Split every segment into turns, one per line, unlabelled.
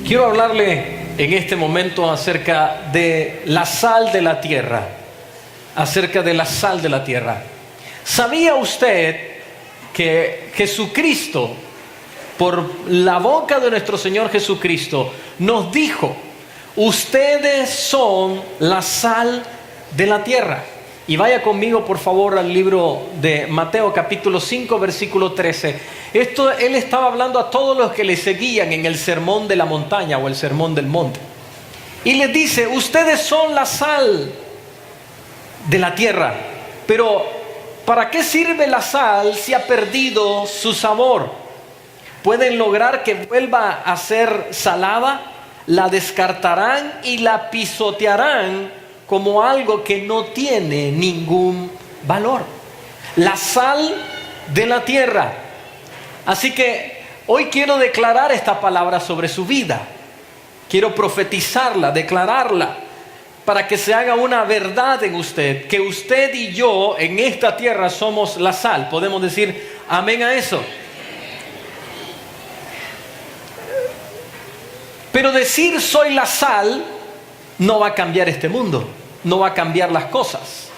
Quiero hablarle en este momento acerca de la sal de la tierra, acerca de la sal de la tierra. ¿Sabía usted que Jesucristo, por la boca de nuestro Señor Jesucristo, nos dijo: ustedes son la sal de la tierra? Y vaya conmigo por favor al libro de Mateo capítulo 5 versículo 13. Él estaba hablando a todos los que le seguían en el sermón de la montaña o el sermón del monte. Y les dice: ustedes son la sal de la tierra. Pero ¿para qué sirve la sal si ha perdido su sabor? ¿Pueden lograr que vuelva a ser salada? La descartarán y la pisotearán como algo que no tiene ningún valor. La sal de la tierra. Así que hoy quiero declarar esta palabra sobre su vida. Quiero profetizarla, declararla, para que se haga una verdad en usted, que usted y yo en esta tierra somos la sal. ¿Podemos decir amén a eso? Pero decir soy la sal no va a cambiar este mundo, no va a cambiar las cosas.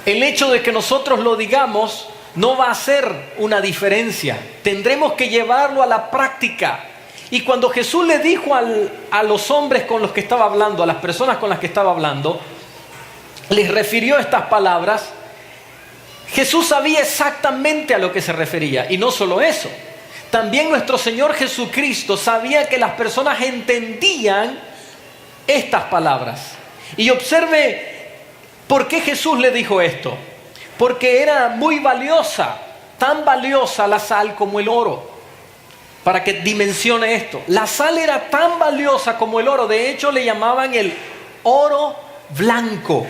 El hecho de que nosotros lo digamos no va a hacer una diferencia. Tendremos que llevarlo a la práctica. Y cuando Jesús le dijo a los hombres con los que estaba hablando, a las personas con las que estaba hablando, les refirió estas palabras. Jesús sabía exactamente a lo que se refería. Y no solo eso, también nuestro Señor Jesucristo sabía que las personas entendían estas palabras. Y observe por qué Jesús le dijo esto. Porque era muy valiosa, tan valiosa la sal como el oro. Para que dimensione esto, la sal era tan valiosa como el oro. De hecho le llamaban el oro blanco.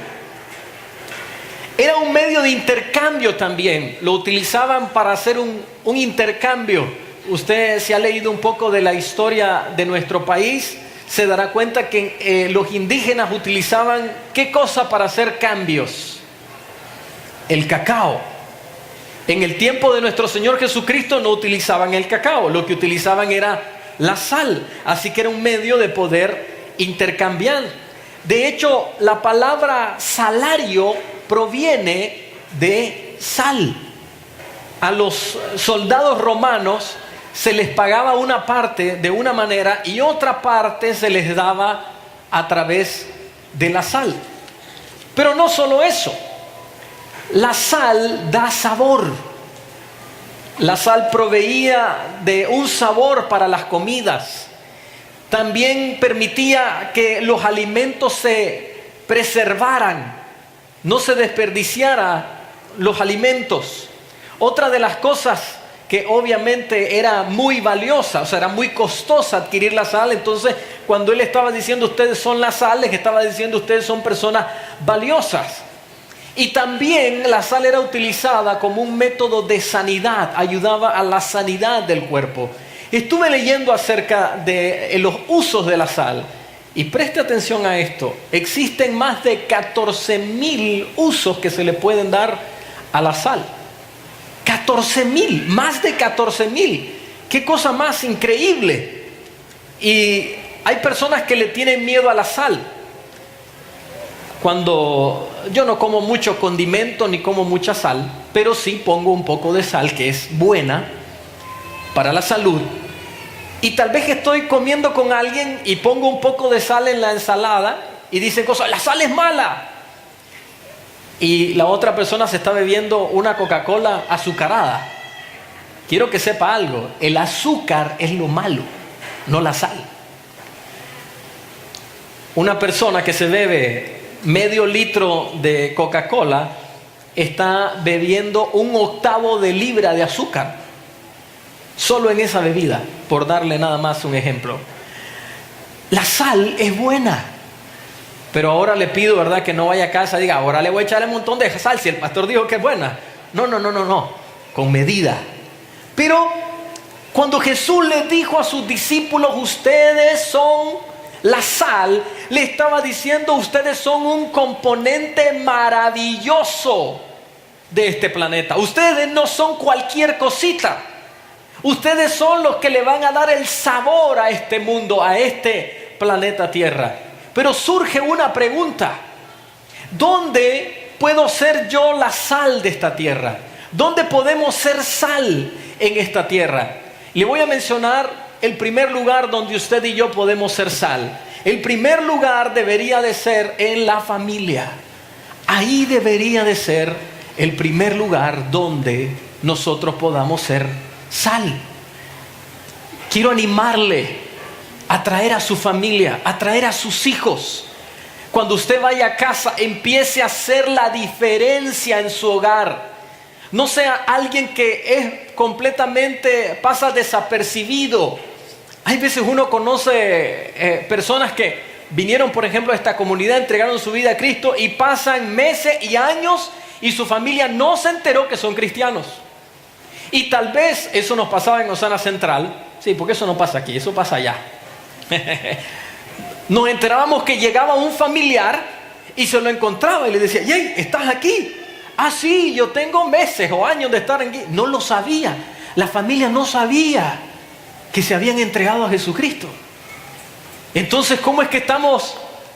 Era un medio de intercambio también. Lo utilizaban para hacer un intercambio. Usted se ha leído un poco de la historia de nuestro país, se dará cuenta que los indígenas utilizaban ¿qué cosa para hacer cambios? El cacao. En el tiempo de nuestro Señor Jesucristo no utilizaban el cacao, lo que utilizaban era la sal. Así que era un medio de poder intercambiar. De hecho, la palabra salario proviene de sal. A los soldados romanos se les pagaba una parte de una manera y otra parte se les daba a través de la sal. Pero no solo eso, la sal da sabor. La sal proveía de un sabor para las comidas. También permitía que los alimentos se preservaran, no se desperdiciaran los alimentos. Otra de las cosas que obviamente era muy valiosa, o sea, era muy costosa adquirir la sal. Entonces, cuando él estaba diciendo ustedes son la sal, les estaba diciendo ustedes son personas valiosas. Y también la sal era utilizada como un método de sanidad, ayudaba a la sanidad del cuerpo. Estuve leyendo acerca de los usos de la sal y preste atención a esto. Existen más de 14,000 usos que se le pueden dar a la sal. 14,000, más de 14,000. Qué cosa más increíble. Y hay personas que le tienen miedo a la sal. Cuando yo no como mucho condimento ni como mucha sal, pero sí pongo un poco de sal que es buena para la salud. Y tal vez estoy comiendo con alguien y pongo un poco de sal en la ensalada y dicen cosas, la sal es mala. Y la otra persona se está bebiendo una Coca-Cola azucarada. Quiero que sepa algo, el azúcar es lo malo, no la sal. Una persona que se bebe medio litro de Coca-Cola está bebiendo 1/8 de libra de azúcar solo en esa bebida, por darle nada más un ejemplo. La sal es buena, pero ahora le pido, ¿verdad?, que no vaya a casa y diga, ahora le voy a echarle un montón de sal si el pastor dijo que es buena. No, con medida. Pero cuando Jesús le dijo a sus discípulos, ustedes son la sal, le estaba diciendo, ustedes son un componente maravilloso de este planeta. Ustedes no son cualquier cosita. Ustedes son los que le van a dar el sabor a este mundo, a este planeta Tierra. Pero surge una pregunta. ¿Dónde puedo ser yo la sal de esta tierra? ¿Dónde podemos ser sal en esta tierra? Le voy a mencionar el primer lugar donde usted y yo podemos ser sal. El primer lugar debería de ser en la familia. Ahí debería de ser el primer lugar donde nosotros podamos ser sal. Quiero animarle a traer a su familia, a traer a sus hijos. Cuando usted vaya a casa, empiece a hacer la diferencia en su hogar. No sea alguien que es completamente, pasa desapercibido. Hay veces uno conoce personas que vinieron, por ejemplo, a esta comunidad, entregaron su vida a Cristo y pasan meses y años y su familia no se enteró que son cristianos. Y tal vez eso nos pasaba en Osana Central. Sí, porque eso no pasa aquí, eso pasa allá. Nos enterábamos que llegaba un familiar y se lo encontraba y le decía: "Yey, ¿estás aquí?". "Ah, sí, yo tengo meses o años de estar aquí". No lo sabía. La familia no sabía que se habían entregado a Jesucristo. Entonces, ¿cómo es que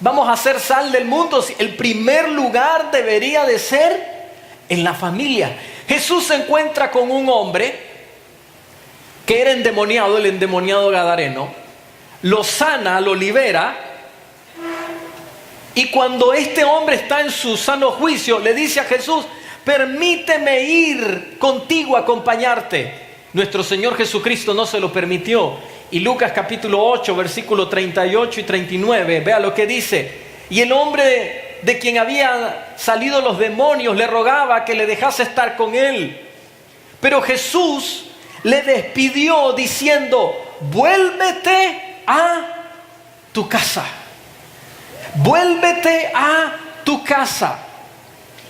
vamos a ser sal del mundo? El primer lugar debería de ser en la familia. Jesús se encuentra con un hombre que era endemoniado, el endemoniado gadareno. Lo sana, lo libera. Y cuando este hombre está en su sano juicio, le dice a Jesús: "Permíteme ir contigo a acompañarte". Nuestro Señor Jesucristo no se lo permitió. Y Lucas capítulo 8, versículo 38 y 39, vea lo que dice. Y el hombre de quien habían salido los demonios le rogaba que le dejase estar con él. Pero Jesús le despidió diciendo: "Vuélvete a tu casa. Vuélvete a tu casa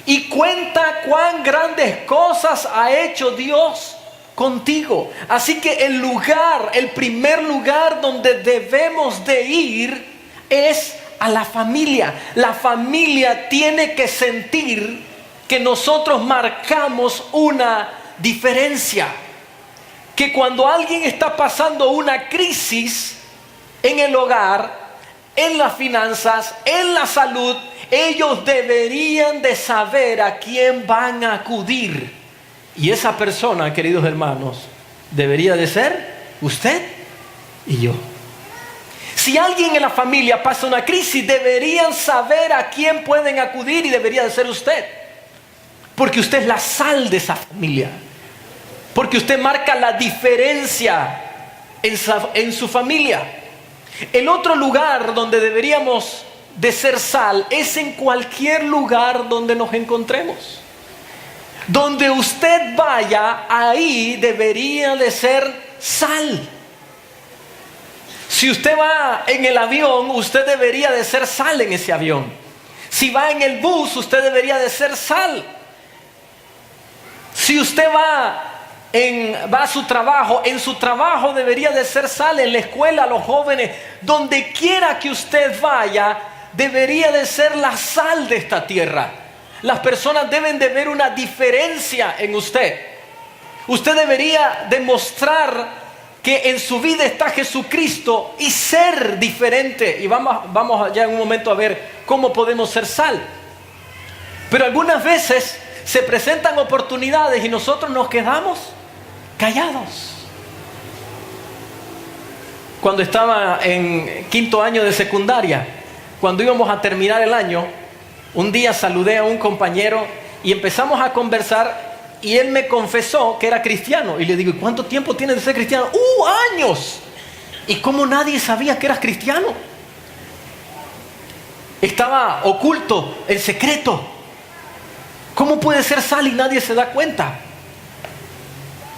y cuenta cuán grandes cosas ha hecho Dios contigo". Así que el primer lugar donde debemos de ir es a la familia. La familia tiene que sentir que nosotros marcamos una diferencia. Que cuando alguien está pasando una crisis en el hogar, en las finanzas, en la salud, ellos deberían de saber a quién van a acudir. Y esa persona, queridos hermanos, debería de ser usted y yo. Si alguien en la familia pasa una crisis, deberían saber a quién pueden acudir y debería de ser usted. Porque usted es la sal de esa familia. Porque usted marca la diferencia en su familia. El otro lugar donde deberíamos de ser sal es en cualquier lugar donde nos encontremos. Donde usted vaya, ahí debería de ser sal. Si usted va en el avión, usted debería de ser sal en ese avión. Si va en el bus, usted debería de ser sal. Si usted va a su trabajo, en su trabajo debería de ser sal. En la escuela, los jóvenes, donde quiera que usted vaya, debería de ser la sal de esta tierra. Las personas deben de ver una diferencia en usted. Usted debería demostrar que en su vida está Jesucristo y ser diferente. Y vamos ya en un momento a ver cómo podemos ser sal. Pero algunas veces se presentan oportunidades y nosotros nos quedamos callados. Cuando estaba en quinto año de secundaria, cuando íbamos a terminar el año, un día saludé a un compañero y empezamos a conversar y él me confesó que era cristiano. Y le digo: "¿Y cuánto tiempo tienes de ser cristiano?". ¡Años! ¿Y cómo nadie sabía que eras cristiano? Estaba oculto el secreto. ¿Cómo puede ser sal y nadie se da cuenta?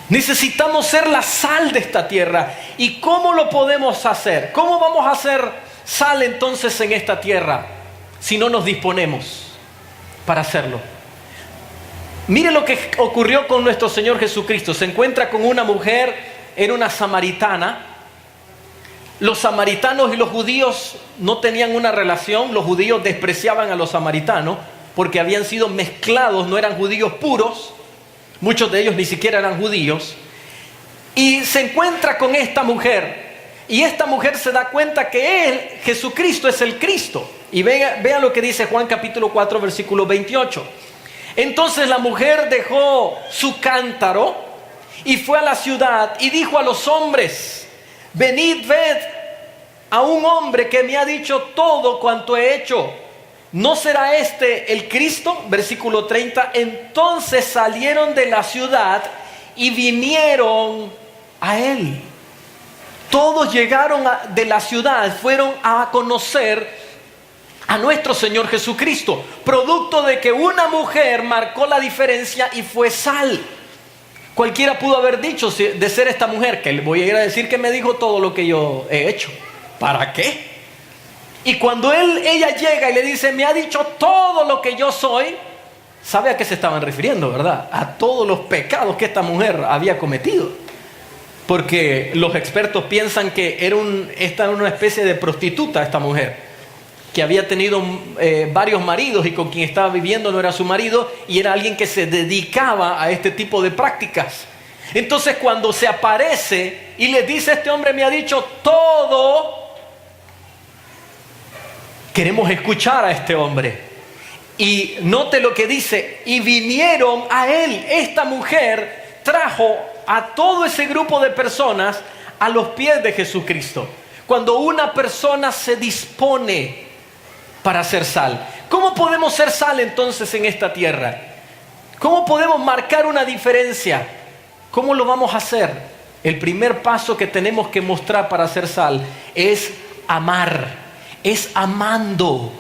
Necesitamos ser la sal de esta tierra. ¿Y cómo lo podemos hacer? ¿Cómo vamos a ser sal entonces en esta tierra si no nos disponemos para hacerlo? Mire lo que ocurrió con nuestro Señor Jesucristo. Se encuentra con una mujer, era una samaritana. Los samaritanos y los judíos no tenían una relación. Los judíos despreciaban a los samaritanos porque habían sido mezclados, no eran judíos puros. Muchos de ellos ni siquiera eran judíos. y se encuentra con esta mujer. Y esta mujer se da cuenta que él, Jesucristo, es el Cristo. Y vea lo que dice Juan capítulo 4, versículo 28. Entonces la mujer dejó su cántaro y fue a la ciudad y dijo a los hombres: venid, ved a un hombre que me ha dicho todo cuanto he hecho. ¿No será este el Cristo? Versículo 30. Entonces salieron de la ciudad y vinieron a él. Todos llegaron de la ciudad, fueron a conocer a nuestro Señor Jesucristo, producto de que una mujer marcó la diferencia y fue sal. Cualquiera pudo haber dicho de ser esta mujer, que le voy a ir a decir que me dijo todo lo que yo he hecho. ¿Para qué? Y cuando ella llega y le dice: me ha dicho todo lo que yo soy, ¿sabe a qué se estaban refiriendo, verdad? A todos los pecados que esta mujer había cometido. Porque los expertos piensan que esta era una especie de prostituta, esta mujer, que había tenido varios maridos y con quien estaba viviendo no era su marido, y era alguien que se dedicaba a este tipo de prácticas. Entonces, cuando se aparece y le dice: este hombre me ha dicho todo, queremos escuchar a este hombre. Y note lo que dice: y vinieron a él. Esta mujer trajo a todo ese grupo de personas a los pies de Jesucristo. Cuando una persona se dispone para ser sal, ¿cómo podemos ser sal entonces en esta tierra? ¿Cómo podemos marcar una diferencia? ¿Cómo lo vamos a hacer? El primer paso que tenemos que mostrar para ser sal es amar, es amando.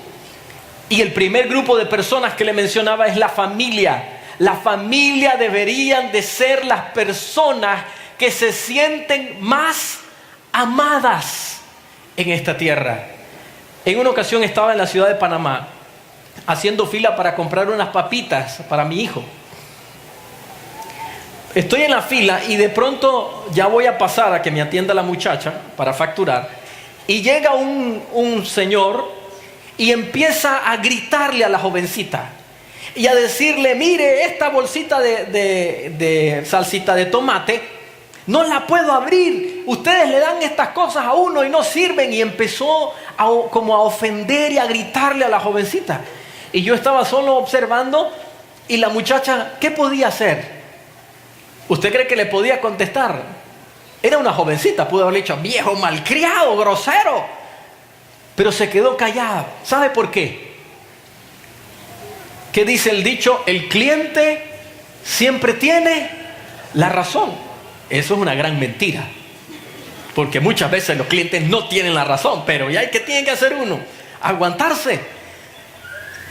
Y el primer grupo de personas que le mencionaba es la familia. La familia deberían de ser las personas que se sienten más amadas en esta tierra. En una ocasión estaba en la ciudad de Panamá haciendo fila para comprar unas papitas para mi hijo. Estoy en la fila y de pronto ya voy a pasar a que me atienda la muchacha para facturar. Y llega un señor y empieza a gritarle a la jovencita y a decirle: mire, esta bolsita de salsita de tomate no la puedo abrir, ustedes le dan estas cosas a uno y no sirven. Y empezó como a ofender y a gritarle a la jovencita. Y yo estaba solo observando, y la muchacha, ¿qué podía hacer? ¿Usted cree que le podía contestar? Era una jovencita, pudo haberle dicho: viejo malcriado, grosero. Pero se quedó callada. ¿Sabe por qué? ¿Qué dice el dicho? El cliente siempre tiene la razón. Eso es una gran mentira, porque muchas veces los clientes no tienen la razón. Pero ya ¿qué tiene que hacer uno? Aguantarse.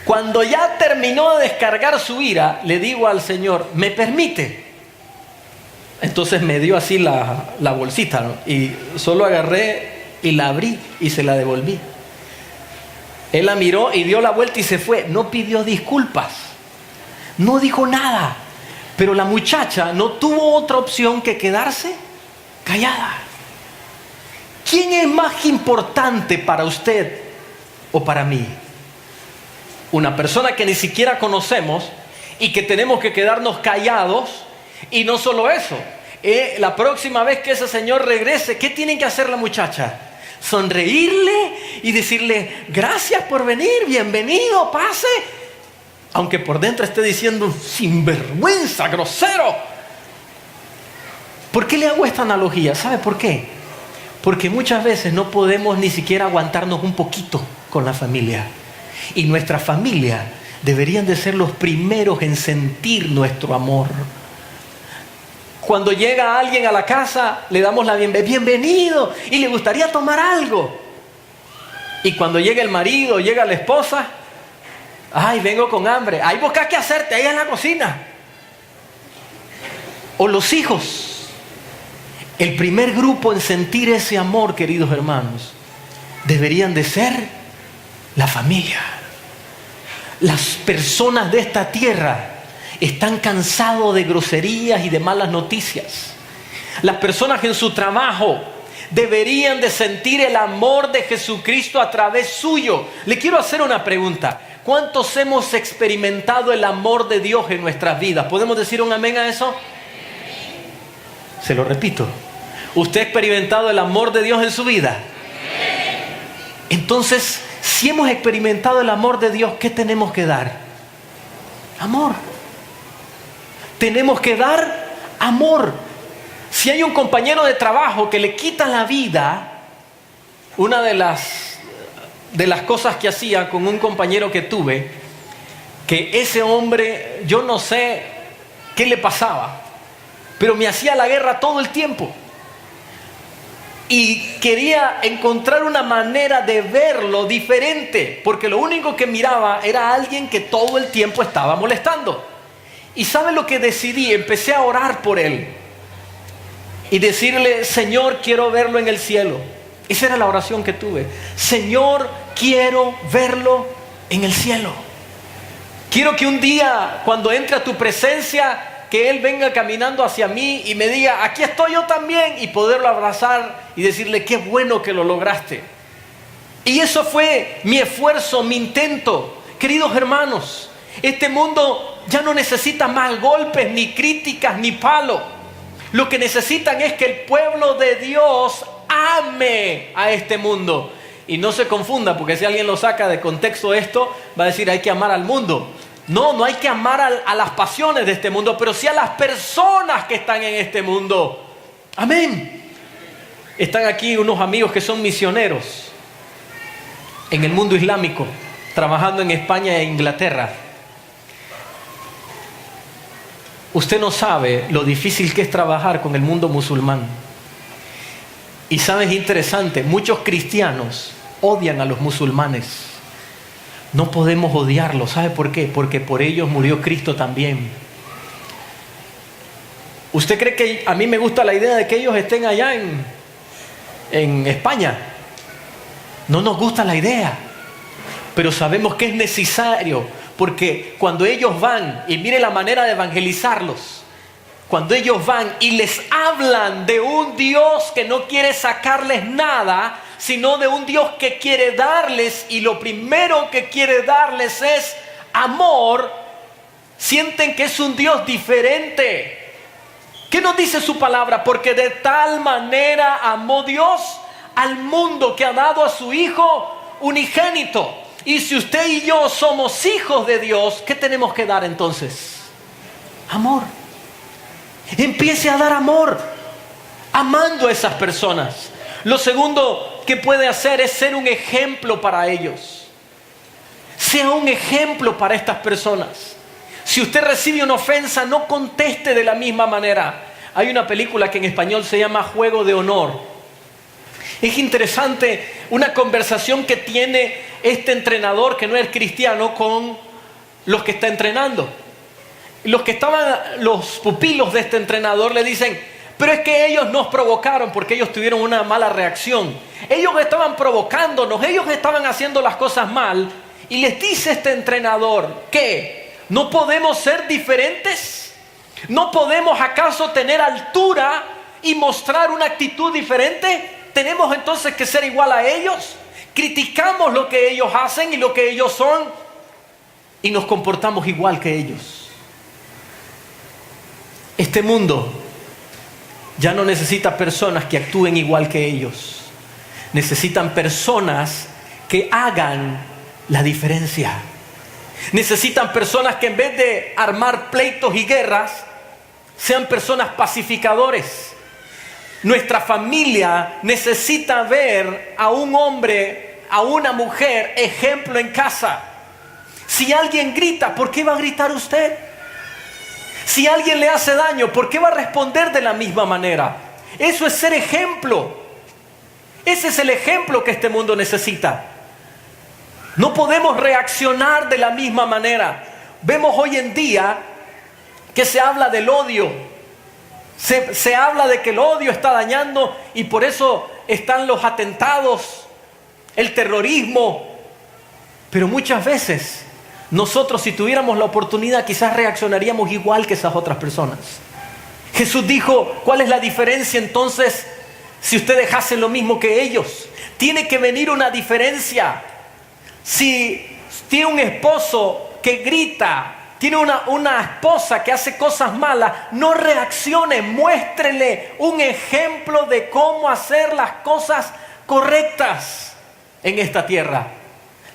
Cuando ya terminó de descargar su ira, le digo al Señor: ¿me permite? Entonces me dio así la bolsita, ¿no? Y solo agarré y la abrí y se la devolví. Él la miró y dio la vuelta y se fue. No pidió disculpas, no dijo nada. Pero la muchacha no tuvo otra opción que quedarse callada. ¿Quién es más importante para usted o para mí? Una persona que ni siquiera conocemos y que tenemos que quedarnos callados. Y no solo eso, la próxima vez que ese señor regrese, ¿qué tiene que hacer la muchacha? Sonreírle y decirle: gracias por venir, bienvenido, pase. Aunque por dentro esté diciendo: sinvergüenza, grosero. ¿Por qué le hago esta analogía? ¿Sabe por qué? Porque muchas veces no podemos ni siquiera aguantarnos un poquito con la familia. Y nuestra familia deberían de ser los primeros en sentir nuestro amor. Cuando llega alguien a la casa, le damos la bienvenido y le gustaría tomar algo. Y cuando llega el marido, llega la esposa: ay, vengo con hambre. Ay, busca qué hacerte ahí en la cocina. O los hijos. El primer grupo en sentir ese amor, queridos hermanos, deberían de ser la familia. Las personas de esta tierra están cansados de groserías y de malas noticias. Las personas en su trabajo deberían de sentir el amor de Jesucristo a través suyo. Le quiero hacer una pregunta: ¿cuántos hemos experimentado el amor de Dios en nuestras vidas? ¿Podemos decir un amén a eso? Se lo repito. ¿Usted ha experimentado el amor de Dios en su vida? Entonces, si hemos experimentado el amor de Dios, ¿qué tenemos que dar? Amor. Tenemos que dar amor. Si hay un compañero de trabajo que le quita la vida, una de las cosas que hacía con un compañero que tuve, que ese hombre, yo no sé qué le pasaba, pero me hacía la guerra todo el tiempo. Y quería encontrar una manera de verlo diferente, porque lo único que miraba era alguien que todo el tiempo estaba molestando. ¿Y sabe lo que decidí? Empecé a orar por él y decirle: Señor, quiero verlo en el cielo. Esa era la oración que tuve. Señor, quiero verlo en el cielo. Quiero que un día, cuando entre a tu presencia, que Él venga caminando hacia mí y me diga: aquí estoy yo también, y poderlo abrazar y decirle: qué bueno que lo lograste. Y eso fue mi esfuerzo, mi intento. Queridos hermanos, este mundo ya no necesita más golpes, ni críticas, ni palos. Lo que necesitan es que el pueblo de Dios ame a este mundo. Y no se confunda, porque si alguien lo saca de contexto esto, va a decir: hay que amar al mundo. No, no hay que amar a las pasiones de este mundo, pero sí a las personas que están en este mundo. Amén. Están aquí unos amigos que son misioneros en el mundo islámico, trabajando en España e Inglaterra. Usted no sabe lo difícil que es trabajar con el mundo musulmán. Y sabes, interesante, muchos cristianos odian a los musulmanes. No podemos odiarlos. ¿Sabe por qué? Porque por ellos murió Cristo también. ¿Usted cree que a mí me gusta la idea de que ellos estén allá en España? No nos gusta la idea, pero sabemos que es necesario, porque cuando ellos van, y mire la manera de evangelizarlos, cuando ellos van y les hablan de un Dios que no quiere sacarles nada, sino de un Dios que quiere darles, y lo primero que quiere darles es amor, sienten que es un Dios diferente. ¿Qué nos dice su palabra? Porque de tal manera amó Dios al mundo que ha dado a su Hijo unigénito. Y si usted y yo somos hijos de Dios, ¿qué tenemos que dar entonces? Amor. Empiece a dar amor, amando a esas personas. Lo segundo que puede hacer es ser un ejemplo para ellos. Sea un ejemplo para estas personas. Si usted recibe una ofensa, no conteste de la misma manera. Hay una película que en español se llama Juego de Honor. Es interesante una conversación que tiene este entrenador que no es cristiano con los que está entrenando. Los pupilos de este entrenador le dicen: pero es que ellos nos provocaron porque ellos tuvieron una mala reacción. Ellos estaban provocándonos, ellos estaban haciendo las cosas mal. Y les dice este entrenador: ¿qué? ¿No podemos ser diferentes? ¿No podemos acaso tener altura y mostrar una actitud diferente? ¿Tenemos entonces que ser igual a ellos? Criticamos lo que ellos hacen y lo que ellos son y nos comportamos igual que ellos. Este mundo ya no necesita personas que actúen igual que ellos. Necesitan personas que hagan la diferencia. Necesitan personas que en vez de armar pleitos y guerras, sean personas pacificadores. Nuestra familia necesita ver a un hombre, a una mujer, ejemplo en casa. Si alguien grita, ¿por qué va a gritar usted? Si alguien le hace daño, ¿por qué va a responder de la misma manera? Eso es ser ejemplo. Ese es el ejemplo que este mundo necesita. No podemos reaccionar de la misma manera. Vemos hoy en día que se habla del odio. Se habla de que el odio está dañando y por eso están los atentados, el terrorismo. Pero muchas veces nosotros, si tuviéramos la oportunidad, quizás reaccionaríamos igual que esas otras personas. Jesús dijo: ¿cuál es la diferencia entonces si ustedes hacen lo mismo que ellos? Tiene que venir una diferencia. Si tiene un esposo que grita tiene una esposa que hace cosas malas, no reaccione, muéstrele un ejemplo de cómo hacer las cosas correctas en esta tierra.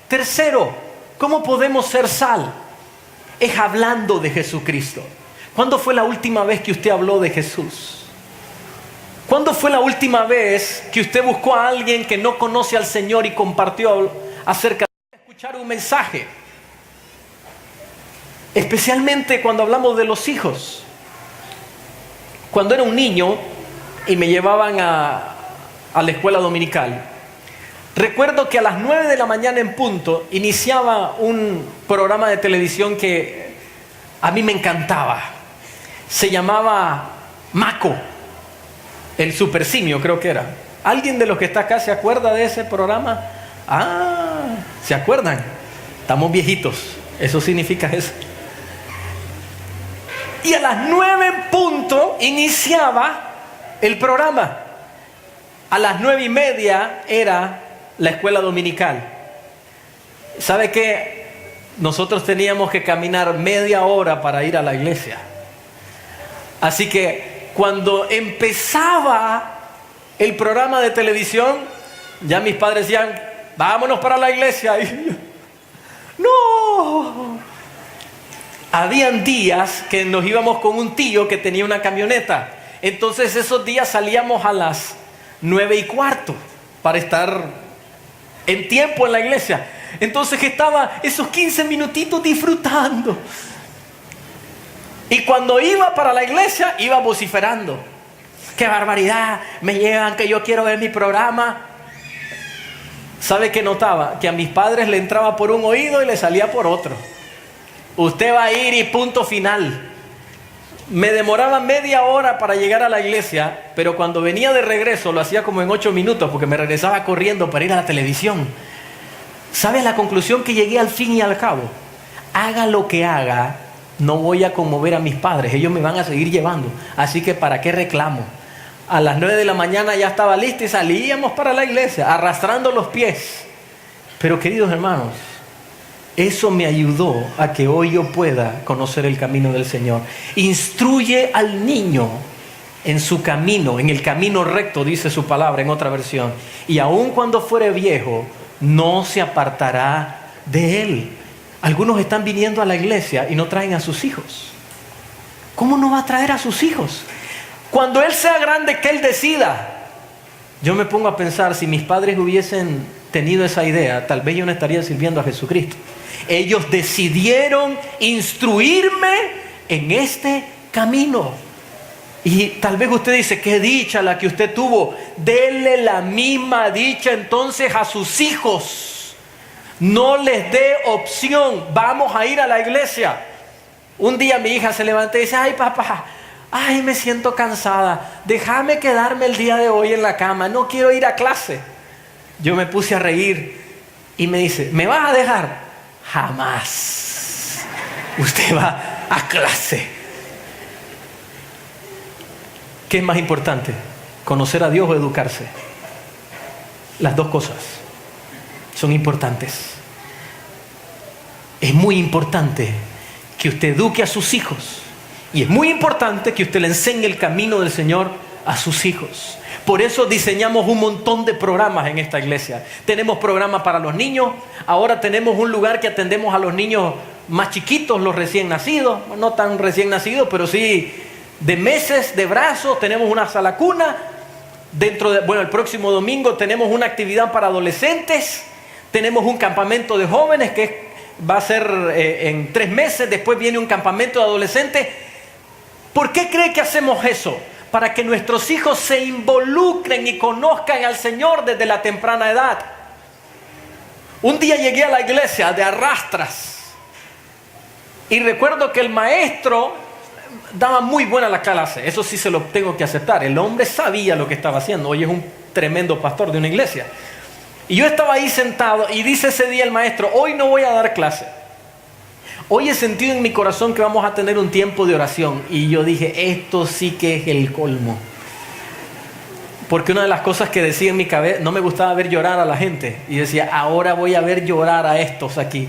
Tercero, ¿cómo podemos ser sal? Es hablando de Jesucristo. ¿Cuándo fue la última vez que usted habló de Jesús? ¿Cuándo fue la última vez que usted buscó a alguien que no conoce al Señor y compartió acerca de escuchar un mensaje? Especialmente cuando hablamos de los hijos. Cuando era un niño y me llevaban a la escuela dominical, recuerdo que a las 9 de la mañana en punto iniciaba un programa de televisión que a mí me encantaba. Se llamaba Maco, el supersimio creo que era. ¿Alguien de los que está acá se acuerda de ese programa? Ah, ¿se acuerdan? Estamos viejitos, eso significa eso. Y a las 9 en punto iniciaba el programa. A las 9:30 era la escuela dominical. ¿Sabe qué? Nosotros teníamos que caminar media hora para ir a la iglesia. Así que cuando empezaba el programa de televisión, ya mis padres decían, vámonos para la iglesia. Y yo, ¡no! Habían días que nos íbamos con un tío que tenía una camioneta. Entonces esos días salíamos a las 9:15 para estar en tiempo en la iglesia. Entonces estaba esos 15 minutitos disfrutando. Y cuando iba para la iglesia, iba vociferando. ¡Qué barbaridad! Me llegan que yo quiero ver mi programa. ¿Sabe qué notaba? Que a mis padres le entraba por un oído y le salía por otro. Usted va a ir y punto final. Me demoraba media hora para llegar a la iglesia, pero cuando venía de regreso lo hacía como en 8 minutos porque me regresaba corriendo para ir a la televisión. ¿Sabes la conclusión que llegué al fin y al cabo? Haga lo que haga, no voy a conmover a mis padres, ellos me van a seguir llevando. Así que ¿para qué reclamo? A las 9 de la mañana ya estaba listo y salíamos para la iglesia, arrastrando los pies. Pero queridos hermanos, eso me ayudó a que hoy yo pueda conocer el camino del Señor. Instruye al niño en su camino, en el camino recto, dice su palabra en otra versión. Y aun cuando fuere viejo, no se apartará de él. Algunos están viniendo a la iglesia y no traen a sus hijos. ¿Cómo no va a traer a sus hijos? Cuando él sea grande, que él decida. Yo me pongo a pensar, si mis padres hubiesen tenido esa idea, tal vez yo no estaría sirviendo a Jesucristo. Ellos decidieron instruirme en este camino. Y tal vez usted dice, qué dicha la que usted tuvo. Dele la misma dicha entonces a sus hijos. No les dé opción, vamos a ir a la iglesia. Un día mi hija se levanta y dice, ay papá, ay me siento cansada, déjame quedarme el día de hoy en la cama, no quiero ir a clase. Yo me puse a reír y me dice, ¿me vas a dejar? Jamás. Usted va a clase. ¿Qué es más importante? ¿Conocer a Dios o educarse? Las dos cosas son importantes. Es muy importante que usted eduque a sus hijos. Y es muy importante que usted le enseñe el camino del Señor a sus hijos. Por eso diseñamos un montón de programas en esta iglesia. Tenemos programas para los niños. Ahora tenemos un lugar que atendemos a los niños más chiquitos, los recién nacidos. No tan recién nacidos, pero sí de meses, de brazos. Tenemos una sala cuna. El próximo domingo tenemos una actividad para adolescentes. Tenemos un campamento de jóvenes que va a ser en 3 meses. Después viene un campamento de adolescentes. ¿Por qué cree que hacemos eso? Para que nuestros hijos se involucren y conozcan al Señor desde la temprana edad. Un día llegué a la iglesia de arrastras y recuerdo que el maestro daba muy buena la clase. Eso sí se lo tengo que aceptar. El hombre sabía lo que estaba haciendo. Hoy es un tremendo pastor de una iglesia. Y yo estaba ahí sentado y dice ese día el maestro, hoy no voy a dar clase. Hoy he sentido en mi corazón que vamos a tener un tiempo de oración. Y yo dije, esto sí que es el colmo. Porque una de las cosas que decía en mi cabeza, no me gustaba ver llorar a la gente. Y decía, ahora voy a ver llorar a estos aquí.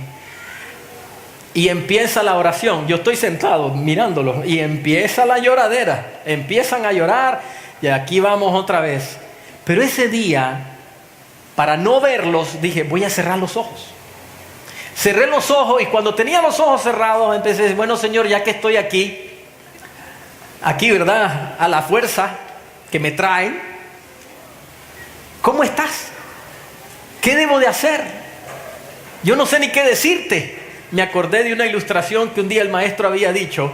Y empieza la oración. Yo estoy sentado mirándolos y empieza la lloradera. Empiezan a llorar y aquí vamos otra vez. Pero ese día, para no verlos, dije, voy a cerrar los ojos. Cerré los ojos y cuando tenía los ojos cerrados empecé a decir, bueno, Señor, ya que estoy aquí, ¿verdad? A la fuerza que me traen, ¿cómo estás? ¿Qué debo de hacer? Yo no sé ni qué decirte. Me acordé de una ilustración que un día el maestro había dicho,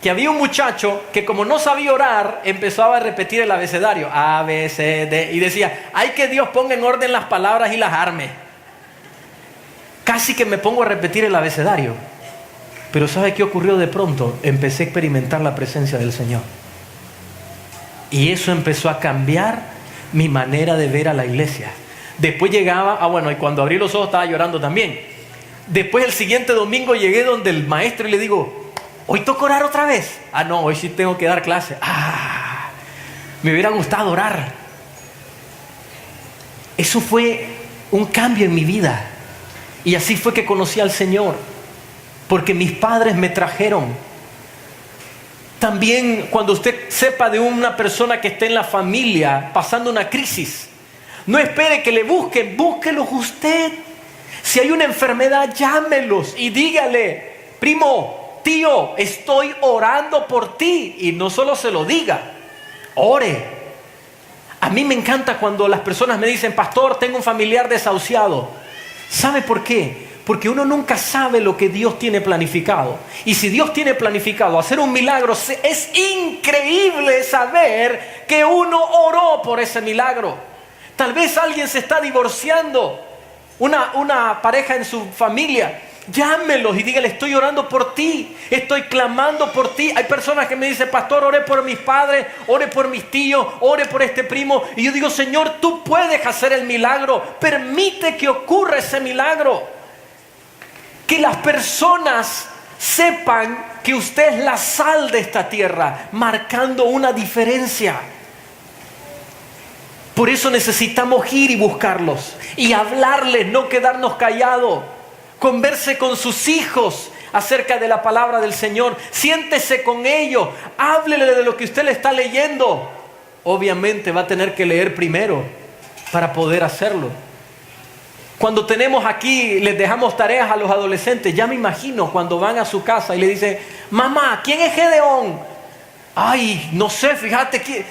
que había un muchacho que como no sabía orar, empezaba a repetir el abecedario, A, B, C, D, y decía, hay que Dios ponga en orden las palabras y las arme. Casi que me pongo a repetir el abecedario. Pero ¿sabe qué ocurrió de pronto? Empecé a experimentar la presencia del Señor. Y eso empezó a cambiar mi manera de ver a la iglesia. Después llegaba, y cuando abrí los ojos estaba llorando también. Después el siguiente domingo llegué donde el maestro y le digo, ¿hoy toca orar otra vez? No, hoy sí tengo que dar clase. Me hubiera gustado orar. Eso fue un cambio en mi vida. Y así fue que conocí al Señor. Porque mis padres me trajeron. También cuando usted sepa de una persona que esté en la familia pasando una crisis, no espere que le busquen, búsquelos usted. Si hay una enfermedad, llámelos y dígale, primo, tío, estoy orando por ti. Y no solo se lo diga, ore. A mí me encanta cuando las personas me dicen, pastor, tengo un familiar desahuciado. ¿Sabe por qué? Porque uno nunca sabe lo que Dios tiene planificado. Y si Dios tiene planificado hacer un milagro, es increíble saber que uno oró por ese milagro. Tal vez alguien se está divorciando, una pareja en su familia. Llámelos y dígale, estoy orando por ti, estoy clamando por ti. Hay personas que me dicen, pastor, ore por mis padres, ore por mis tíos, ore por este primo. Y yo digo, Señor, tú puedes hacer el milagro, permite que ocurra ese milagro. Que las personas sepan que usted es la sal de esta tierra, marcando una diferencia. Por eso necesitamos ir y buscarlos y hablarles, no quedarnos callados. Converse con sus hijos acerca de la palabra del Señor. Siéntese con ellos, háblele de lo que usted le está leyendo. Obviamente va a tener que leer primero para poder hacerlo. Cuando tenemos aquí, les dejamos tareas a los adolescentes. Ya me imagino cuando van a su casa y le dicen, mamá, ¿quién es Gedeón? Ay, no sé, fíjate que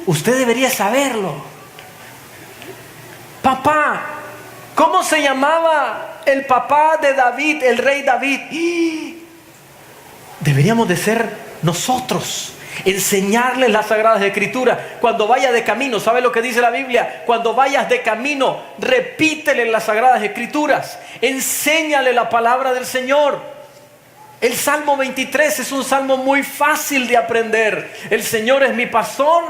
usted debería saberlo. Papá, ¿cómo se llamaba el papá de David, el rey David? Deberíamos de ser nosotros. Enseñarles las Sagradas Escrituras. Cuando vaya de camino, ¿sabe lo que dice la Biblia? Cuando vayas de camino, repítele las Sagradas Escrituras. Enséñale la palabra del Señor. El Salmo 23 es un salmo muy fácil de aprender. El Señor es mi pastor,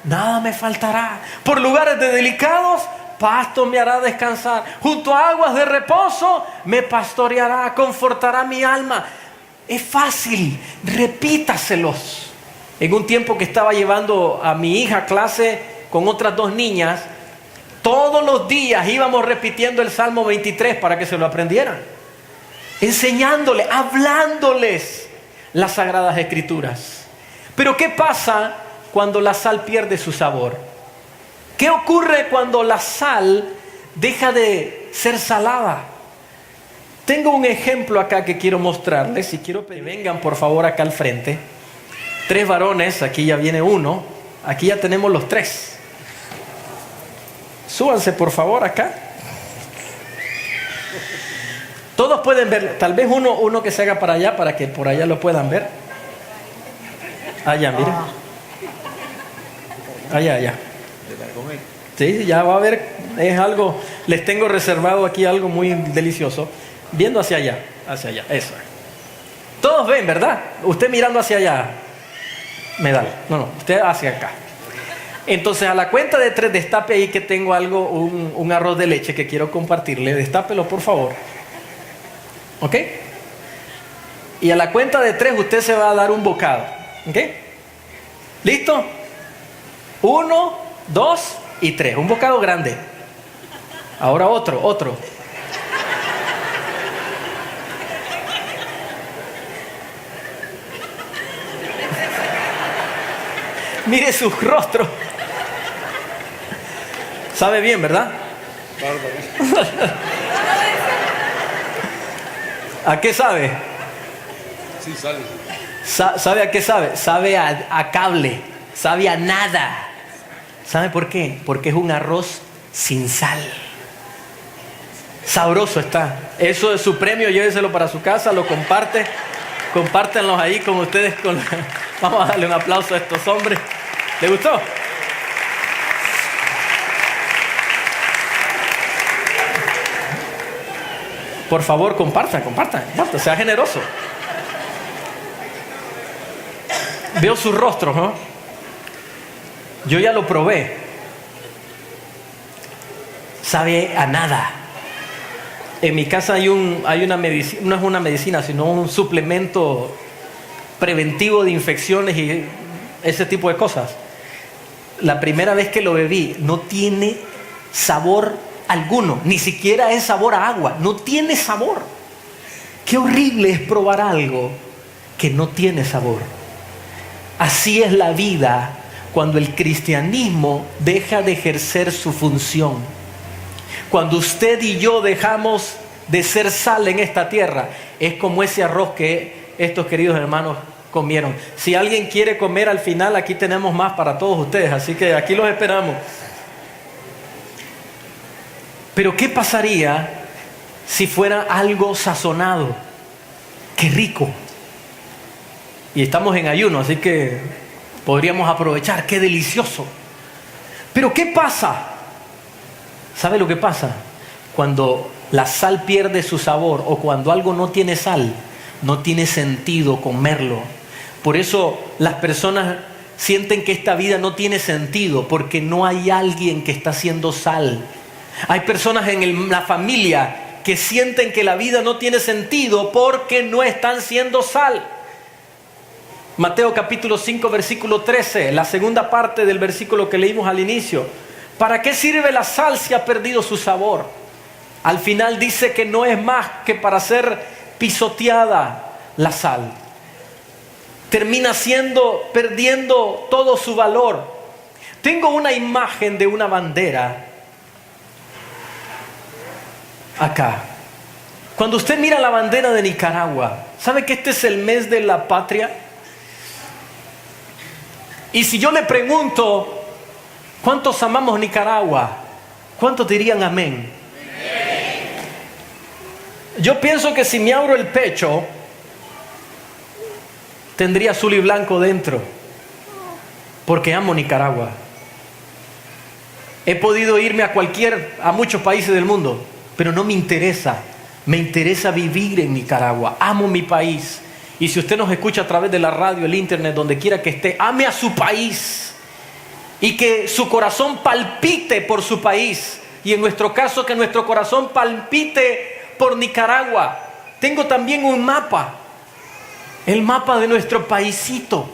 nada me faltará. Por lugares de delicados, pasto me hará descansar. Junto a aguas de reposo, me pastoreará, confortará mi alma. Es fácil, repítaselos. En un tiempo que estaba llevando a mi hija a clase con otras 2 niñas, todos los días íbamos repitiendo el Salmo 23 para que se lo aprendieran. Enseñándoles, hablándoles las Sagradas Escrituras. Pero ¿qué pasa cuando la sal pierde su sabor? ¿Qué ocurre cuando la sal deja de ser salada? Tengo un ejemplo acá que quiero mostrarles y quiero que vengan por favor acá al frente. 3 varones, aquí ya viene uno, aquí ya tenemos los 3. Súbanse por favor acá. Todos pueden ver, tal vez uno que se haga para allá, para que por allá lo puedan ver. Allá, miren. Allá. Sí, ya va a ver, es algo, les tengo reservado aquí algo muy delicioso. Viendo hacia allá, eso. Todos ven, ¿verdad? Usted mirando hacia allá. Me da. No, usted hacia acá. Entonces a la cuenta de 3, destape ahí que tengo algo, un arroz de leche que quiero compartirle. Destápelo por favor. ¿Ok? Y a la cuenta de 3 usted se va a dar un bocado. ¿Ok? ¿Listo? 1, 2 y 3. Un bocado grande. Ahora otro. Mire su rostro. Sabe bien, ¿verdad? ¿A qué sabe?
Sí, sale.
¿Sabe a qué sabe? Sabe a cable, sabe a nada. ¿Sabe por qué? Porque es un arroz sin sal. Sabroso está. Eso es su premio, lléveselo para su casa, lo comparte. Compártanlos ahí con ustedes. Vamos a darle un aplauso a estos hombres. ¿Le gustó? Por favor, compartan, sea generoso. Veo sus rostros, ¿no? Yo ya lo probé. Sabe a nada. En mi casa hay una medicina, no es una medicina, sino un suplemento preventivo de infecciones y ese tipo de cosas. La primera vez que lo bebí, no tiene sabor alguno, ni siquiera es sabor a agua, no tiene sabor. Qué horrible es probar algo que no tiene sabor. Así es la vida cuando el cristianismo deja de ejercer su función. Cuando usted y yo dejamos de ser sal en esta tierra, es como ese arroz que estos queridos hermanos comieron. Si alguien quiere comer al final, aquí tenemos más para todos ustedes, así que aquí los esperamos. Pero ¿qué pasaría si fuera algo sazonado? ¡Qué rico! Y estamos en ayuno, así que podríamos aprovechar. ¡Qué delicioso! Pero ¿qué pasa? ¿Sabe lo que pasa? Cuando la sal pierde su sabor o cuando algo no tiene sal, no tiene sentido comerlo. Por eso las personas sienten que esta vida no tiene sentido porque no hay alguien que está haciendo sal. Hay personas en la familia que sienten que la vida no tiene sentido porque no están siendo sal. Mateo capítulo 5 versículo 13, la segunda parte del versículo que leímos al inicio. ¿Para qué sirve la sal si ha perdido su sabor? Al final dice que no es más que para ser pisoteada la sal. Termina perdiendo todo su valor. Tengo una imagen de una bandera acá. Cuando usted mira la bandera de Nicaragua, ¿sabe que este es el mes de la patria? Y si yo le pregunto, ¿cuántos amamos Nicaragua? ¿Cuántos dirían amén? Yo pienso que si me abro el pecho, tendría azul y blanco dentro, porque amo Nicaragua. He podido irme a muchos países del mundo, pero no me interesa. Me interesa vivir en Nicaragua. Amo mi país. Y si usted nos escucha a través de la radio, el internet, donde quiera que esté, ame a su país. Y que su corazón palpite por su país. Y en nuestro caso, que nuestro corazón palpite por Nicaragua. Tengo también un mapa. El mapa de nuestro paisito.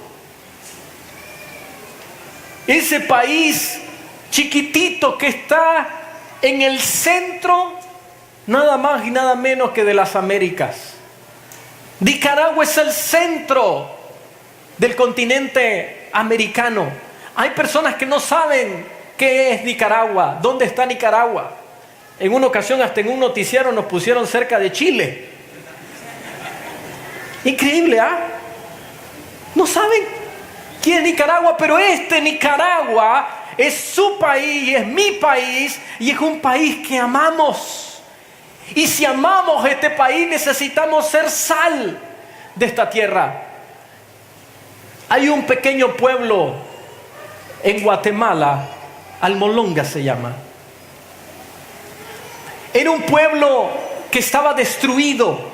Ese país chiquitito que está en el centro, nada más y nada menos que de las Américas. Nicaragua es el centro del continente americano. Hay personas que no saben qué es Nicaragua, dónde está Nicaragua. En una ocasión hasta en un noticiero nos pusieron cerca de Chile. Increíble, ¿ah? No saben quién es Nicaragua, pero este Nicaragua es su país, es mi país y es un país que amamos. Y si amamos este país, necesitamos ser sal de esta tierra. Hay un pequeño pueblo en Guatemala, Almolonga se llama. Era un pueblo que estaba destruido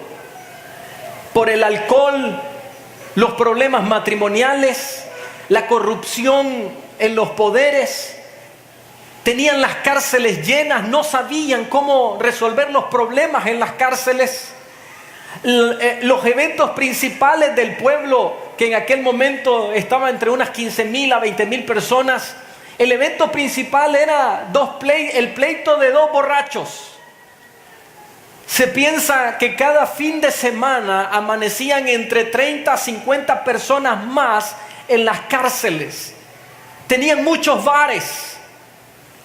por el alcohol, los problemas matrimoniales, la corrupción en los poderes. Tenían las cárceles llenas, no sabían cómo resolver los problemas en las cárceles. Los eventos principales del pueblo, que en aquel momento estaba entre unas 15,000 a 20,000 personas, el evento principal era el pleito de dos borrachos. Se piensa que cada fin de semana amanecían entre 30 a 50 personas más en las cárceles. tenían muchos bares,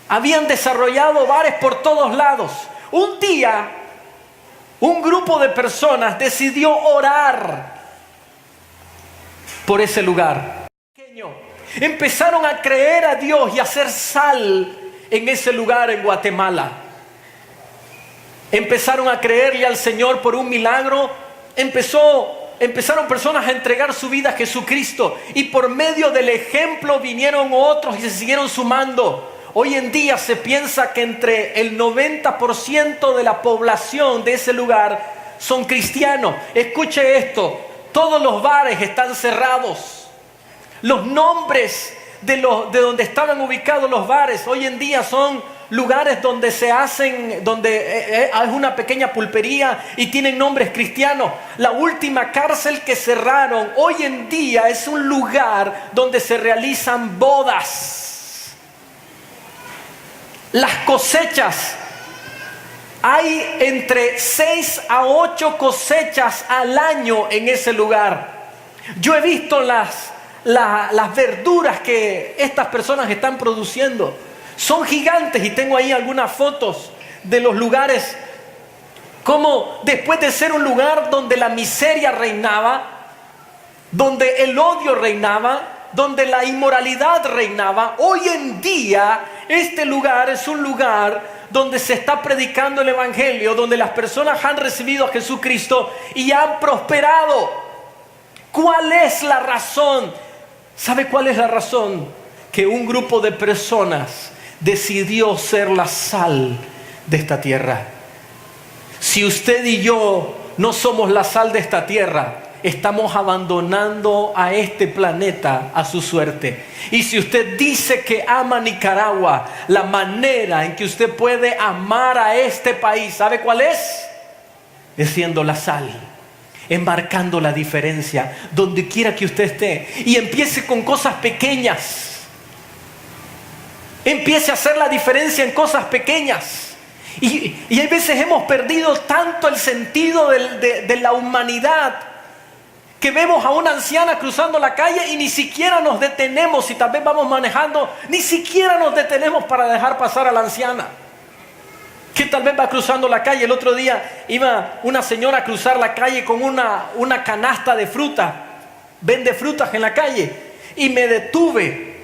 habían desarrollado bares por todos lados. Un día, un grupo de personas decidió orar por ese lugar. Empezaron a creer a Dios y a hacer sal en ese lugar en Guatemala. Empezaron a creerle al Señor por un milagro. Empezaron personas a entregar su vida a Jesucristo, y por medio del ejemplo vinieron otros y se siguieron sumando. Hoy en día se piensa que entre el 90% de la población de ese lugar son cristianos. Escuche esto: todos los bares están cerrados. Los nombres de donde estaban ubicados los bares hoy en día son lugares donde se hacen, donde es una pequeña pulpería y tienen nombres cristianos. La última cárcel que cerraron hoy en día es un lugar donde se realizan bodas. Las cosechas, hay entre 6 a 8 cosechas al año en ese lugar. Yo he visto las verduras que estas personas están produciendo. Son gigantes, y tengo ahí algunas fotos de los lugares, como después de ser un lugar donde la miseria reinaba, donde el odio reinaba, donde la inmoralidad reinaba, hoy en día este lugar es un lugar donde se está predicando el evangelio, donde las personas han recibido a Jesucristo y han prosperado. ¿Cuál es la razón? ¿Sabe cuál es la razón? Que un grupo de personas decidió ser la sal de esta tierra. Si usted y yo no somos la sal de esta tierra, estamos abandonando a este planeta a su suerte. Y si usted dice que ama Nicaragua, la manera en que usted puede amar a este país, ¿sabe cuál es? Es siendo la sal, marcando la diferencia donde quiera que usted esté. Y empiece con cosas pequeñas. Empiece a hacer la diferencia en cosas pequeñas. Y hay veces hemos perdido tanto el sentido de la humanidad, que vemos a una anciana cruzando la calle y ni siquiera nos detenemos. Si tal vez vamos manejando, ni siquiera nos detenemos para dejar pasar a la anciana, que tal vez va cruzando la calle. El otro día iba una señora a cruzar la calle con una canasta de fruta. Vende frutas en la calle. Y me detuve.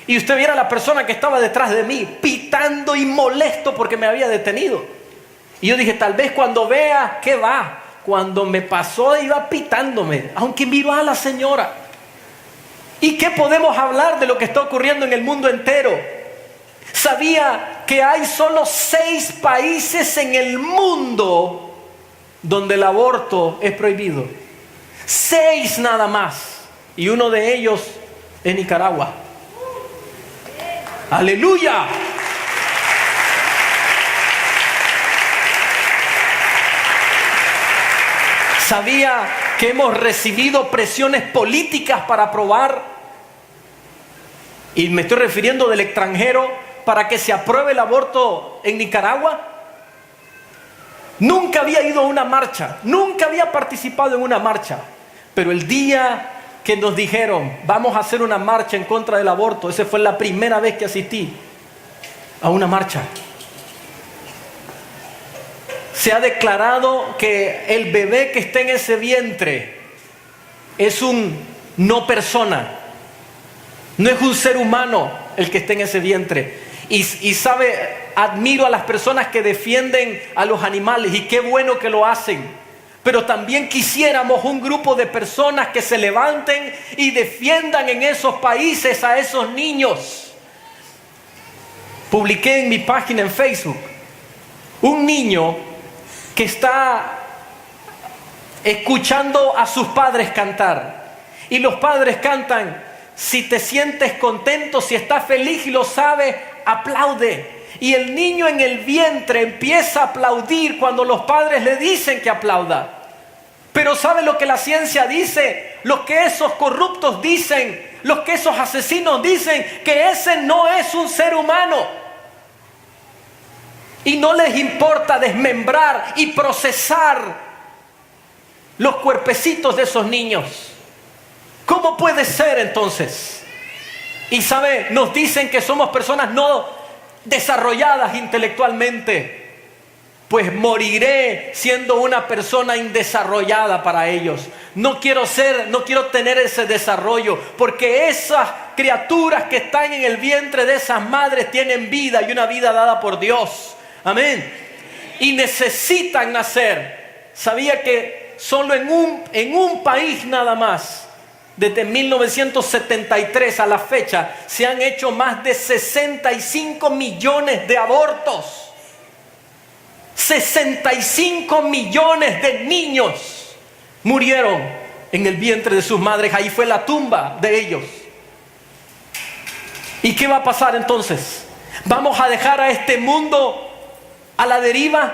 Y usted viera a la persona que estaba detrás de mí, pitando y molesto porque me había detenido. Y yo dije, tal vez cuando vea, ¿qué va? Cuando me pasó iba pitándome, aunque miró a la señora. ¿Y qué podemos hablar de lo que está ocurriendo en el mundo entero? ¿Sabía que hay solo 6 países en el mundo donde el aborto es prohibido? 6 nada más. Y uno de ellos es Nicaragua. ¡Aleluya! ¿Sabía que hemos recibido presiones políticas para aprobar? Y me estoy refiriendo del extranjero, para que se apruebe el aborto en Nicaragua. Nunca había ido a una marcha, nunca había participado en una marcha, pero el día que nos dijeron, vamos a hacer una marcha en contra del aborto, esa fue la primera vez que asistí a una marcha. Se ha declarado que el bebé que está en ese vientre es un no persona, no es un ser humano el que está en ese vientre. Y sabe, admiro a las personas que defienden a los animales, y qué bueno que lo hacen. Pero también quisiéramos un grupo de personas que se levanten y defiendan en esos países a esos niños. Publiqué en mi página en Facebook un niño que está escuchando a sus padres cantar. Y los padres cantan, si te sientes contento, si estás feliz y lo sabes, aplaude. Y el niño en el vientre empieza a aplaudir cuando los padres le dicen que aplauda. Pero ¿sabe lo que la ciencia dice? Lo que esos corruptos dicen, lo que esos asesinos dicen, que ese no es un ser humano. Y no les importa desmembrar y procesar los cuerpecitos de esos niños. ¿Cómo puede ser entonces Y sabe, nos dicen que somos personas no desarrolladas intelectualmente. Pues moriré siendo una persona indesarrollada para ellos. No quiero tener ese desarrollo, porque esas criaturas que están en el vientre de esas madres tienen vida, y una vida dada por Dios. Amén. Y necesitan nacer. Sabía que solo en un país nada más, desde 1973 a la fecha, se han hecho más de 65 millones de abortos. 65 millones de niños murieron en el vientre de sus madres. Ahí fue la tumba de ellos. ¿Y qué va a pasar entonces? ¿Vamos a dejar a este mundo a la deriva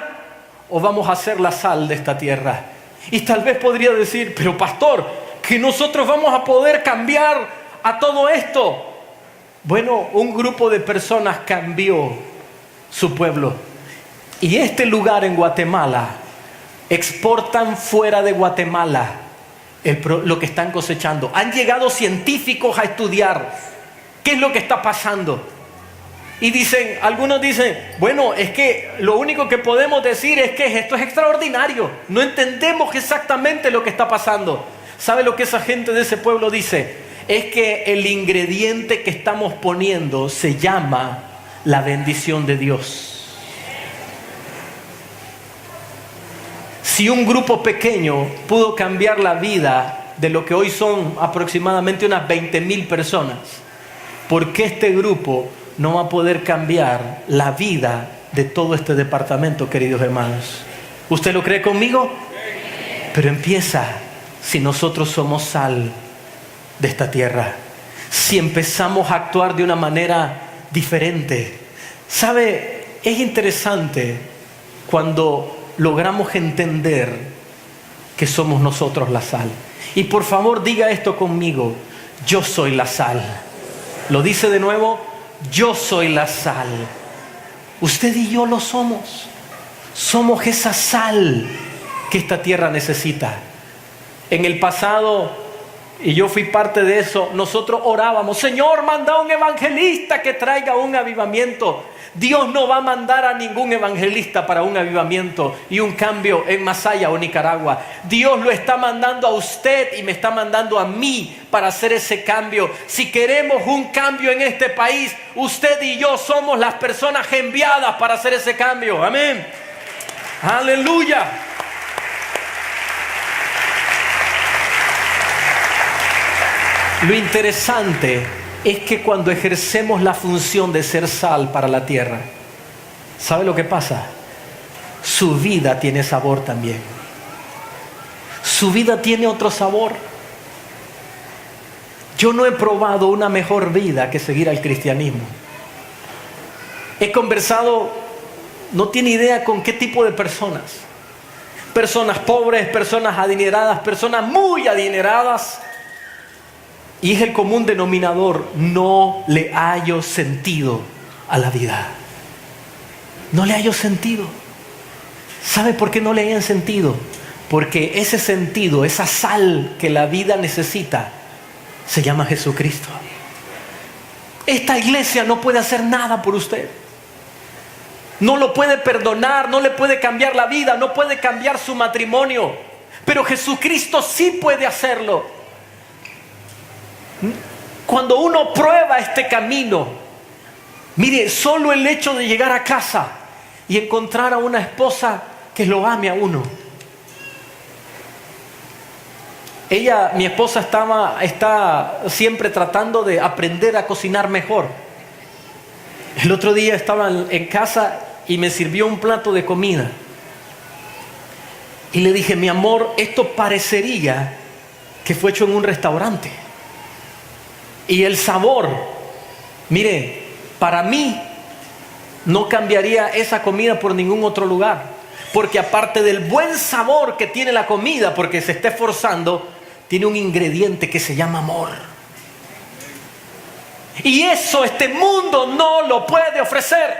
o vamos a ser la sal de esta tierra? Y tal vez podría decir, pero pastor, que nosotros vamos a poder cambiar a todo esto. Bueno, un grupo de personas cambió su pueblo. Y este lugar en Guatemala, exportan fuera de Guatemala lo que están cosechando. Han llegado científicos a estudiar qué es lo que está pasando. Y algunos dicen, bueno, es que lo único que podemos decir es que esto es extraordinario. No entendemos exactamente lo que está pasando. ¿Sabe lo que esa gente de ese pueblo dice? Es que el ingrediente que estamos poniendo se llama la bendición de Dios. Si un grupo pequeño pudo cambiar la vida de lo que hoy son aproximadamente unas 20,000 personas, ¿por qué este grupo no va a poder cambiar la vida de todo este departamento, queridos hermanos? ¿Usted lo cree conmigo? Pero empieza si nosotros somos sal de esta tierra. Si empezamos a actuar de una manera diferente. ¿Sabe? Es interesante cuando logramos entender que somos nosotros la sal. Y por favor diga esto conmigo: yo soy la sal. Lo dice de nuevo: yo soy la sal. Usted y yo lo somos. Somos esa sal que esta tierra necesita. En el pasado, y yo fui parte de eso, nosotros orábamos: Señor, manda un evangelista que traiga un avivamiento. Dios no va a mandar a ningún evangelista para un avivamiento y un cambio en Masaya o Nicaragua. Dios lo está mandando a usted y me está mandando a mí para hacer ese cambio. Si queremos un cambio en este país, usted y yo somos las personas enviadas para hacer ese cambio. Amén. Aleluya. Lo interesante es que cuando ejercemos la función de ser sal para la tierra, ¿sabe lo que pasa? Su vida tiene sabor también. Su vida tiene otro sabor. Yo no he probado una mejor vida que seguir al cristianismo. He conversado, no tiene idea con qué tipo de personas. Personas pobres, personas adineradas, personas muy adineradas. Y es el común denominador: no le hallo sentido a la vida. No le hallo sentido. ¿Sabe por qué no le hallan sentido? Porque ese sentido, esa sal que la vida necesita, se llama Jesucristo. Esta iglesia no puede hacer nada por usted. No lo puede perdonar, no le puede cambiar la vida, no puede cambiar su matrimonio. Pero Jesucristo sí puede hacerlo. Cuando uno prueba este camino, mire, solo el hecho de llegar a casa y encontrar a una esposa que lo ame a uno. Mi esposa está siempre tratando de aprender a cocinar mejor. El otro día estaba en casa y me sirvió un plato de comida. Y le dije: mi amor, esto parecería que fue hecho en un restaurante. Y el sabor, mire, para mí no cambiaría esa comida por ningún otro lugar. Porque aparte del buen sabor que tiene la comida, porque se está esforzando, tiene un ingrediente que se llama amor. Y eso este mundo no lo puede ofrecer.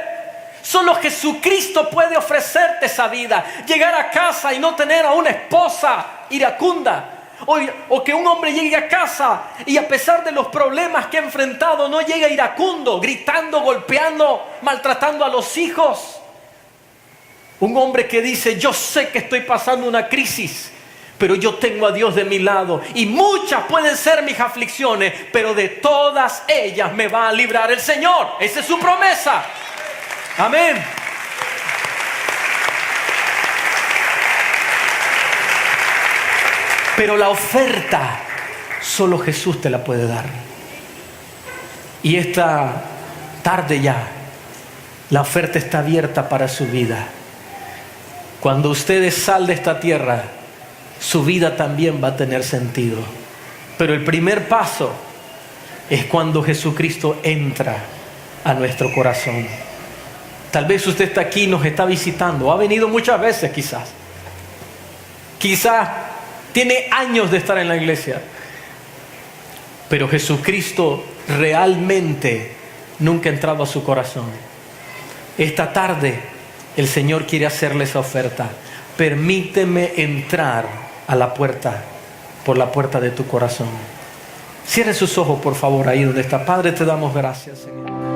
Solo Jesucristo puede ofrecerte esa vida. Llegar a casa y no tener a una esposa iracunda, O que un hombre llegue a casa y a pesar de los problemas que ha enfrentado no llega iracundo, gritando, golpeando, maltratando a los hijos. Un hombre que dice, yo sé que estoy pasando una crisis, pero yo tengo a Dios de mi lado. Y muchas pueden ser mis aflicciones, pero de todas ellas me va a librar el Señor. Esa es su promesa. Amén. Pero la oferta, solo Jesús te la puede dar. Y esta tarde ya, la oferta está abierta para su vida. Cuando usted es sal de esta tierra, su vida también va a tener sentido. Pero el primer paso es cuando Jesucristo entra a nuestro corazón. Tal vez usted está aquí y nos está visitando. Ha venido muchas veces quizás. Quizás tiene años de estar en la iglesia. Pero Jesucristo realmente nunca ha entrado a su corazón. Esta tarde el Señor quiere hacerle esa oferta. Permíteme entrar a la puerta, por la puerta de tu corazón. Cierre sus ojos, por favor, ahí donde está. Padre, te damos gracias, Señor.